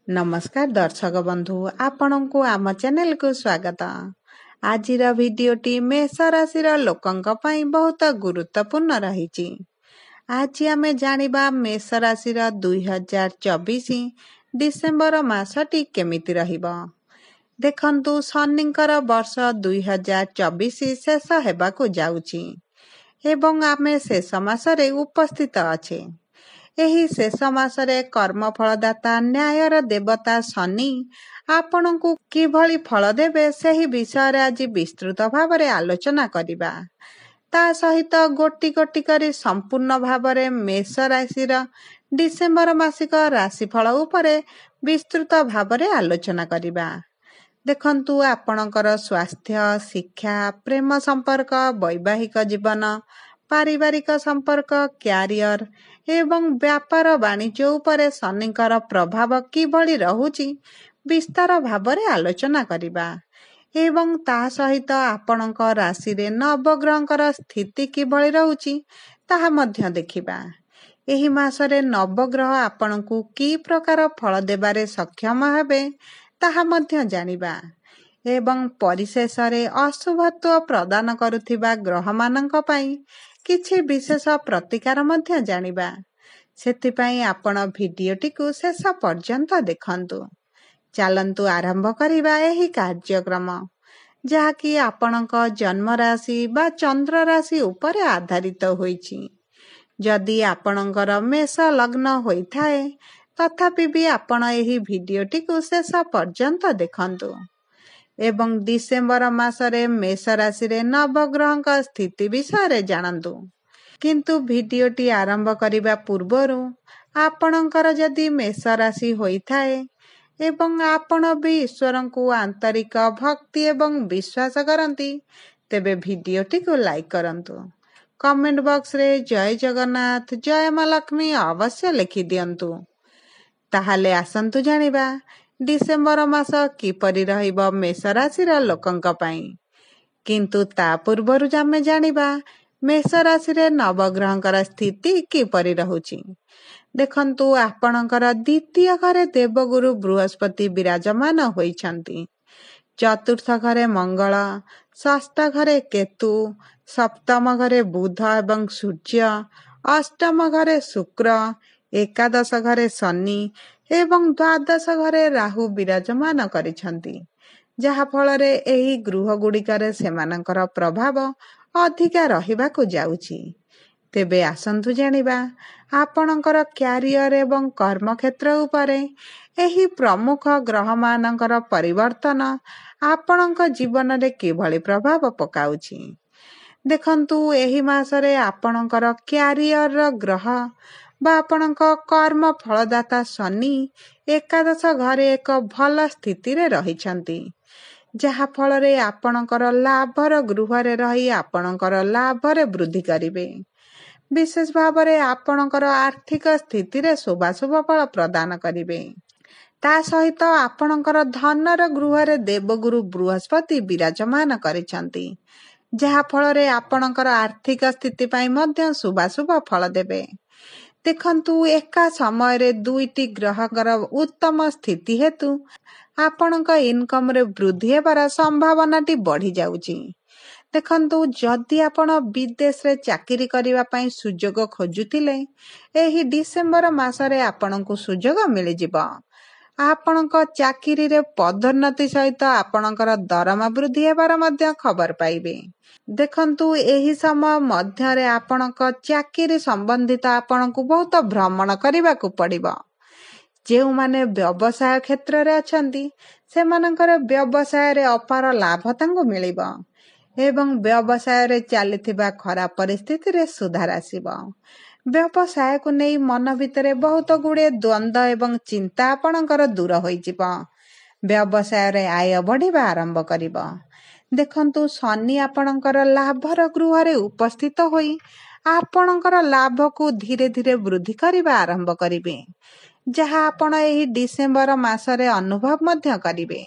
नमस्कार दर्शक बंधु आपणको आम चैनल को स्वागत। आजिर भिडियोटी मेष राशि लोकंक पई बहुत गुरुत्वपूर्ण रही। आज आमे जानिबा मेष राशि 2024 डिसेम्बर मासटी केमिति रहिबो। देखंतु शनिंकर वर्ष 2024 शेष हेबाकु जाउची एवं आमे शेष मासरे उपस्थित अच्छे। एही शेष मासरे कर्मफलदाता न्यायर देवता शनि आपणको किभली फल देबे सेही विषय आज विस्तृत भावरे आलोचना करिबा। ता सहित गोटी गोटी करी संपूर्ण भावरे मेष राशि डिसेम्बर मासिक राशिफल उपरे विस्तृत भावरे आलोचना करिबा। देखंतु आपणकर स्वास्थ्य, शिक्षा, प्रेम संपर्क, वैवाहिक जीवन, पारिवारिक संपर्क, क्यारियर एवं व्यापार वाणिज्य उपरे शनिकर प्रभाव किभली रहुची विस्तार भावरे आलोचना करिबा एवं ता सहित आपणक राशि रे नवग्रहंकर स्थिति किभली रहुची ताहा मध्य देखिबा। एही मासरे नवग्रह आपणकु की प्रकार फल देबारे सक्षम हेबे ताहा मध्य जानिबा एवं परिशेष रे अशुभत्व प्रदान करुथिबा ग्रह मानक पई किछि विशेष प्रतिकार मध्य जानिबा। सेथिपई आपण भिडियोटी को शेष पर्यंत देखंतु। चलंतु आरंभ करिबा एही कार्यक्रम जहाँकि आपणक जन्म राशि बा चंद्र राशि उपरे आधारित होईछि। जदि आपणकर मेष लग्न होइथाए तथापि भी आपण एही भिडियोटी को शेष पर्यंत देखंतु एवं डिसेम्बर मासरे मेष राशि रे नवग्रहंक स्थिति विषय जानतु। किंतु भिडियोटी आरंभ करिबा पूर्वरु आपणकर जदि मेष राशि होइथाए एवं आपण भी ईश्वरंकु आंतरिक भक्ति एवं विश्वास करंती तेबे भिडियोटी को लाइक करंतु। कमेंट बॉक्स रे जय जगन्नाथ जय मां लक्ष्मी अवश्य लिखि दियंतु। ताहाले आसंतु जानिबा डिसेम्बर मास किपरि रहिबो मेष राशि लोकंक पई। किंतु ता पूर्वरु जामे जानिबा मेष राशि रे नवग्रहंकर स्थिति किपरि रहुची। देखंतु आपणकर द्वितीय घरे देवगुरु बृहस्पति विराजमान होइछंती। चतुर्थ घरे मंगल, षष्ठ घरे केतु, सप्तम घरे बुध एवं सूर्य, अष्टम घरे शुक्र, एकादश घरे शनि एवं द्वादश घरे राहु विराजमान करिछंती। जहा फलरे एही गृह गुड़िकारे सेमानंकर प्रभाव अधिका रहिबाकु जाउची। तेबे आसंतु जानिबा आपणकर क्यारियर एवं कर्म क्षेत्र उपरे एही प्रमुख ग्रह मानकर परिवर्तन आपणक जीवन रे किभली प्रभाव पकाउची। देखंतु एही मासरे आपणकर क्यारियर ग्रह बा आपणक कर्म फलदाता शनि एकादश घरे एक भल स्थिति रे रहिछंती। जहा फलरे आपणकर लाभर गृहरे रही आपणकर लाभरे वृद्धि करिवे। विशेष भावरे आपणकर आर्थिक स्थिति रे शुभाशुभ फल प्रदान करिवे। ता सहित आपणकर धनर गृहरे देवगुरु बृहस्पति विराजमान करिछंती। जहा फलरे आपणकर आर्थिक स्थिति पई मध्य शुभाशुभ फल देबे। देखंतु एका समय रे दुईटी ग्रहकर उत्तम स्थिति हेतु आपणक इनकम रे वृद्धि हेबार संभावनाटी बढ़ी जाउची। देखंतु जदि आपण विदेश रे चाकरी करिवा पई सुजोग खोजुथिले एही डिसेम्बर मासरे आपणकु सुजोग मिलि जिवो। आपणक चाकरी रे पदोन्नति सहित आपणकर दरमा वृद्धि हेबार मध्य खबर पाइबे। देखंतु एही समय मध्य रे आपणक चाकरी संबंधित आपणकु बहुत भ्रमण करिवाकु पड़िबो। जेउ माने व्यवसाय क्षेत्र रे अछंती सेमानकर व्यवसाय रे अपार लाभ तांगु मिलिबो एवं व्यवसाय रे चलिथिबा खराब परिस्थिति रे सुधार आसीबो। व्यवसाय को नै मन भितरे बहुत गुडे द्वंद्व एवं चिंता आपणकर दूर होई जिवो। व्यवसाय रे आय बढ़िबा आरंभ करिबो। देखंतु शनि आपणकर लाभर गृह रे उपस्थित होई आपणकर लाभ को धीरे धीरे वृद्धि करिबा आरंभ करिवे। जहा आपण एही डिसेम्बर मासरे अनुभव मध्य करिवे।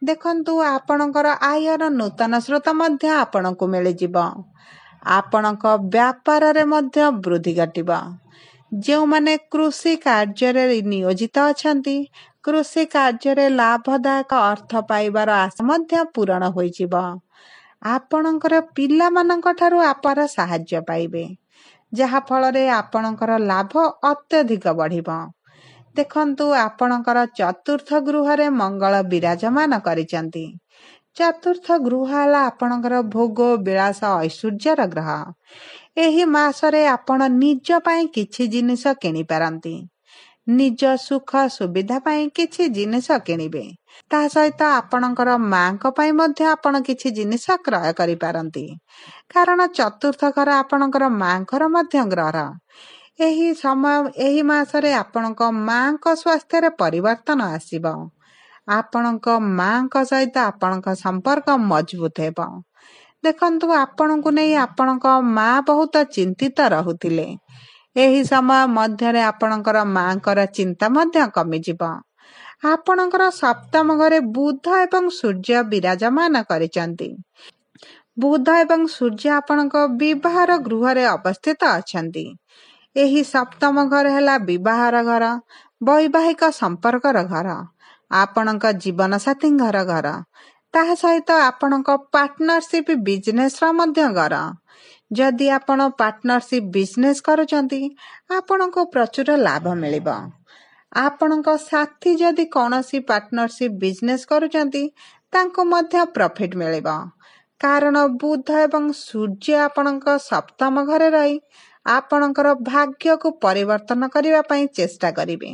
देखंतु आपणकर आयर नूतन स्रोत मध्य आपणकु मिलि जिवो। आपणक व्यापार रे मध्य वृद्धि घटिबो। जो माने कृषि कार्य रे नियोजित अछंती କୃଷି କାର୍ଯ୍ୟରେ ଲାଭଦାୟକ ଅର୍ଥ ପାଇବାର ଆଶା ମଧ୍ୟ ପୂରଣ ହୋଇଯିବ। ଆପଣଙ୍କର ପିଲାମାନଙ୍କ ଠାରୁ ଅପାର ସାହାଯ୍ୟ ପାଇବେ, ଯାହା ଫଳରେ ଆପଣଙ୍କର ଲାଭ ଅତ୍ୟଧିକ ବଢ଼ିବ। ଦେଖନ୍ତୁ, ଆପଣଙ୍କର ଚତୁର୍ଥ ଗୃହରେ ମଙ୍ଗଳ ବିରାଜମାନ କରିଛନ୍ତି। ଚତୁର୍ଥ ଗୃହ ହେଲା ଆପଣଙ୍କର ଭୋଗ, ବିଳାସ, ଐଶ୍ୱର୍ଯ୍ୟର ଗ୍ରହ। ଏହି ମାସରେ ଆପଣ ନିଜ ପାଇଁ କିଛି ଜିନିଷ କିଣିପାରନ୍ତି। ନିଜ ସୁଖ ସୁବିଧା ପାଇଁ କିଛି ଜିନିଷ କିଣିବେ। ତା ସହିତ ଆପଣଙ୍କର ମାଙ୍କ ପାଇଁ ମଧ୍ୟ ଆପଣ କିଛି ଜିନିଷ କ୍ରୟ କରିପାରନ୍ତି, କାରଣ ଚତୁର୍ଥ ଘର ଆପଣଙ୍କର ମାଙ୍କର ମଧ୍ୟ ଗ୍ରହ। ଏହି ମାସରେ ଆପଣଙ୍କ ମାଙ୍କ ସ୍ୱାସ୍ଥ୍ୟରେ ପରିବର୍ତ୍ତନ ଆସିବ। ଆପଣଙ୍କ ମାଙ୍କ ସହିତ ଆପଣଙ୍କ ସମ୍ପର୍କ ମଜବୁତ ହେବ। ଦେଖନ୍ତୁ, ଆପଣଙ୍କୁ ନେଇ ଆପଣଙ୍କ ମା ବହୁତ ଚିନ୍ତିତ ରହୁଥିଲେ। ଏହି ସମୟ ମଧ୍ୟରେ ଆପଣଙ୍କର ମାଙ୍କର ଚିନ୍ତା ମଧ୍ୟ କମିଯିବ। ଆପଣଙ୍କର ସପ୍ତମ ଘରେ ବୁଧ ଏବଂ ସୂର୍ଯ୍ୟ ବିରାଜମାନ କରିଛନ୍ତି। ବୁଧ ଏବଂ ସୂର୍ଯ୍ୟ ଆପଣଙ୍କ ବିବାହର ଗୃହରେ ଅବସ୍ଥିତ ଅଛନ୍ତି। ଏହି ସପ୍ତମ ଘର ହେଲା ବିବାହର ଘର, ବୈବାହିକ ସମ୍ପର୍କର ଘର, ଆପଣଙ୍କ ଜୀବନସାଥୀଙ୍କର ଘର। ତାହା ସହିତ ଆପଣଙ୍କ ପାର୍ଟନରସିପ୍ ବିଜନେସର ମଧ୍ୟ ଘର। ଯଦି ଆପଣ ପାର୍ଟନରସିପ୍ ବିଜନେସ୍ କରୁଛନ୍ତି, ଆପଣଙ୍କୁ ପ୍ରଚୁର ଲାଭ ମିଳିବ। ଆପଣଙ୍କ ସାଥୀ ଯଦି କୌଣସି ପାର୍ଟନରସିପ୍ ବିଜନେସ୍ କରୁଛନ୍ତି, ତାଙ୍କୁ ମଧ୍ୟ ପ୍ରଫିଟ୍ ମିଳିବ, କାରଣ ବୁଧ ଏବଂ ସୂର୍ଯ୍ୟ ଆପଣଙ୍କ ସପ୍ତମ ଘରେ ରହି ଆପଣଙ୍କର ଭାଗ୍ୟକୁ ପରିବର୍ତ୍ତନ କରିବା ପାଇଁ ଚେଷ୍ଟା କରିବେ।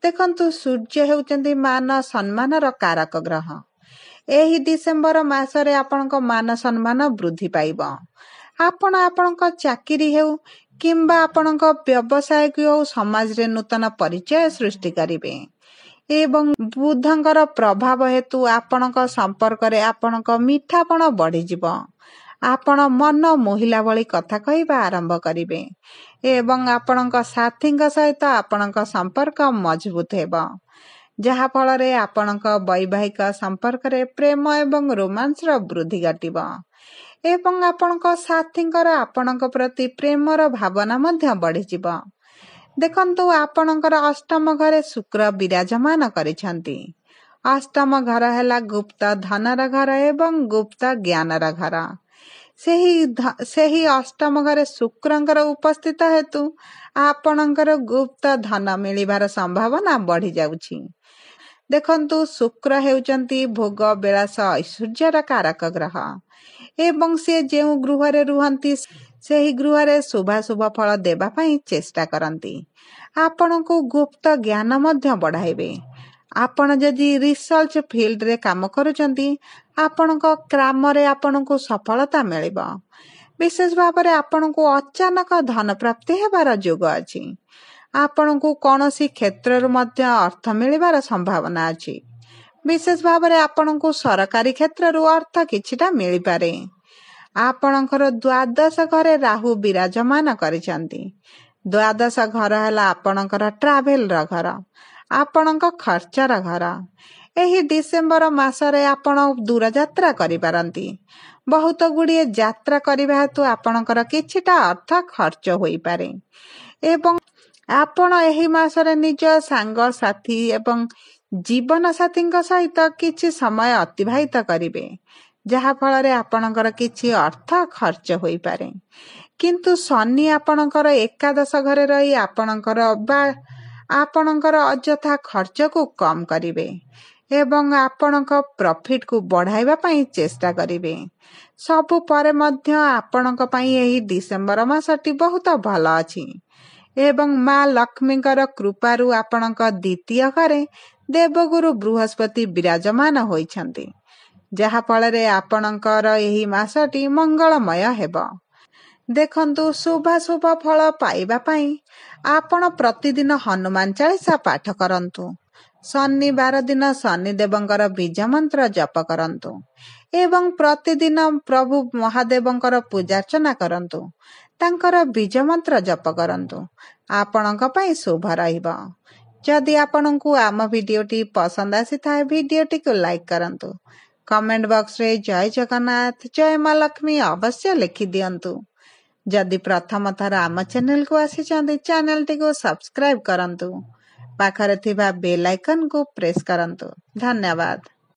ଦେଖନ୍ତୁ, ସୂର୍ଯ୍ୟ ହେଉଛନ୍ତି ମାନ ସମ୍ମାନର କାରକ ଗ୍ରହ। ଏହି ଡିସେମ୍ବର ମାସରେ ଆପଣଙ୍କ ମାନ ସମ୍ମାନ ବୃଦ୍ଧି ପାଇବ। ଆପଣ ଆପଣଙ୍କ ଚାକିରି ହେଉ କିମ୍ବା ଆପଣଙ୍କ ବ୍ୟବସାୟକୁ ହେଉ ସମାଜରେ ନୂତନ ପରିଚୟ ସୃଷ୍ଟି କରିବେ। ଏବଂ ବୁଧଙ୍କର ପ୍ରଭାବ ହେତୁ ଆପଣଙ୍କ ସମ୍ପର୍କରେ ଆପଣଙ୍କ ମିଠାପଣ ବଢ଼ିଯିବ। ଆପଣ ମନ ମୋହିଲା ଭଳି କଥା କହିବା ଆରମ୍ଭ କରିବେ ଏବଂ ଆପଣଙ୍କ ସାଥୀଙ୍କ ସହିତ ଆପଣଙ୍କ ସମ୍ପର୍କ ମଜବୁତ ହେବ, ଯାହା ଫଳରେ ଆପଣଙ୍କ ବୈବାହିକ ସମ୍ପର୍କରେ ପ୍ରେମ ଏବଂ ରୋମାନ୍ସର ବୃଦ୍ଧି ଘଟିବ ଏବଂ ଆପଣଙ୍କ ସାଥୀଙ୍କର ଆପଣଙ୍କ ପ୍ରତି ପ୍ରେମର ଭାବନା ମଧ୍ୟ ବଢ଼ିଯିବ। ଦେଖନ୍ତୁ, ଆପଣଙ୍କର ଅଷ୍ଟମ ଘରେ ଶୁକ୍ର ବିରାଜମାନ କରିଛନ୍ତି। ଅଷ୍ଟମ ଘର ହେଲା ଗୁପ୍ତ ଧନର ଘର ଏବଂ ଗୁପ୍ତ ଜ୍ଞାନର ଘର। ସେହି ଅଷ୍ଟମ ଘରେ ଶୁକ୍ରଙ୍କର ଉପସ୍ଥିତ ହେତୁ ଆପଣଙ୍କର ଗୁପ୍ତ ଧନ ମିଳିବାର ସମ୍ଭାବନା ବଢ଼ି ଯାଉଛି। ଦେଖନ୍ତୁ, ଶୁକ୍ର ହେଉଛନ୍ତି ଭୋଗ, ବିଳାସ, ଐଶ୍ୱର୍ଯ୍ୟର କାରକ ଗ୍ରହ ଏବଂ ସେ ଯେଉଁ ଗୃହରେ ରୁହନ୍ତି ସେହି ଗୃହରେ ଶୁଭାଶୁଭ ଫଳ ଦେବା ପାଇଁ ଚେଷ୍ଟା କରନ୍ତି। ଆପଣଙ୍କୁ ଗୁପ୍ତ ଜ୍ଞାନ ମଧ୍ୟ ବଢ଼ାଇବେ। ଆପଣ ଯଦି ରିସର୍ଚ୍ଚ ଫିଲ୍ଡରେ କାମ କରୁଛନ୍ତି, ଆପଣଙ୍କ କାମରେ ଆପଣଙ୍କୁ ସଫଳତା ମିଳିବ। ବିଶେଷ ଭାବରେ ଆପଣଙ୍କୁ ଅଚାନକ ଧନ ପ୍ରାପ୍ତି ହେବାର ଯୋଗ ଅଛି। ଆପଣଙ୍କୁ କୌଣସି କ୍ଷେତ୍ରରୁ ମଧ୍ୟ ଅର୍ଥ ମିଳିବାର ସମ୍ଭାବନା ଅଛି। ବିଶେଷ ଭାବରେ ଆପଣଙ୍କୁ ସରକାରୀ କ୍ଷେତ୍ରରୁ ଅର୍ଥ କିଛିଟା ମିଳିପାରେ। ଆପଣଙ୍କର ଦ୍ୱାଦଶ ଘରେ ରାହୁ ବିରାଜମାନ କରିଛନ୍ତି। ଦ୍ୱାଦଶ ଘର ହେଲା ଆପଣଙ୍କର ଟ୍ରାଭେଲର ଘର, ଆପଣଙ୍କ ଖର୍ଚ୍ଚର ଘର। ଏହି ଡିସେମ୍ବର ମାସରେ ଆପଣ ଦୂରଯାତ୍ରା କରିପାରନ୍ତି। ବହୁତ ଗୁଡ଼ିଏ ଯାତ୍ରା କରିବା ହେତୁ ଆପଣଙ୍କର କିଛିଟା ଅର୍ଥ ଖର୍ଚ୍ଚ ହୋଇପାରେ ଏବଂ ଆପଣ ଏହି ମାସରେ ନିଜ ସାଙ୍ଗସାଥୀ ଏବଂ ଜୀବନସାଥୀଙ୍କ ସହିତ କିଛି ସମୟ ଅତିବାହିତ କରିବେ, ଯାହା ଫଳରେ ଆପଣଙ୍କର କିଛି ଅର୍ଥ ଖର୍ଚ୍ଚ ହୋଇପାରେ। କିନ୍ତୁ ଶନି ଆପଣଙ୍କର ଏକାଦଶ ଘରେ ରହି ଆପଣଙ୍କର ଅଯଥା ଖର୍ଚ୍ଚକୁ କମ୍ କରିବେ ଏବଂ ଆପଣଙ୍କ ପ୍ରଫିଟକୁ ବଢ଼ାଇବା ପାଇଁ ଚେଷ୍ଟା କରିବେ। ସବୁ ପରେ ମଧ୍ୟ ଆପଣଙ୍କ ପାଇଁ ଏହି ଡିସେମ୍ବର ମାସଟି ବହୁତ ଭଲ ଅଛି ଏବଂ ମା ଲକ୍ଷ୍ମୀଙ୍କର କୃପାରୁ ଆପଣଙ୍କ ଦ୍ୱିତୀୟ ଘରେ ଦେବଗୁରୁ ବୃହସ୍ପତି ବିରାଜମାନ ହୋଇଛନ୍ତି, ଯାହା ଫଳରେ ଆପଣଙ୍କର ଏହି ମାସଟି ମଙ୍ଗଳମୟ ହେବ। ଦେଖନ୍ତୁ, ଶୁଭାଶୁଭ ଫଳ ପାଇବା ପାଇଁ ଆପଣ ପ୍ରତିଦିନ ହନୁମାନ ଚାଳିଶା ପାଠ କରନ୍ତୁ। ଶନିବାର ଦିନ ଶନିଦେବଙ୍କର ବୀଜ ମନ୍ତ୍ର ଜପ କରନ୍ତୁ ଏବଂ ପ୍ରତିଦିନ ପ୍ରଭୁ ମହାଦେବଙ୍କର ପୂଜାର୍ଚ୍ଚନା କରନ୍ତୁ। ତାଙ୍କର ବୀଜ ମନ୍ତ୍ର ଜପ କରନ୍ତୁ। ଆପଣଙ୍କ ପାଇଁ ଶୁଭ ରହିବ। ଯଦି ଆପଣଙ୍କୁ ଆମ ଭିଡ଼ିଓଟି ପସନ୍ଦ ଆସିଥାଏ, ଭିଡ଼ିଓଟିକୁ ଲାଇକ୍ କରନ୍ତୁ। କମେଣ୍ଟ ବକ୍ସରେ ଜୟ ଜଗନ୍ନାଥ, ଜୟ ମା ଲକ୍ଷ୍ମୀ ଅବଶ୍ୟ ଲେଖିଦିଅନ୍ତୁ। ଯଦି ପ୍ରଥମ ଥର ଆମ ଚ୍ୟାନେଲକୁ ଆସିଛନ୍ତି, ଚ୍ୟାନେଲଟିକୁ ସବସ୍କ୍ରାଇବ୍ କରନ୍ତୁ। ପାଖରେ ଥିବା ବେଲ୍ ଆଇକନ୍କୁ ପ୍ରେସ୍ କରନ୍ତୁ। ଧନ୍ୟବାଦ।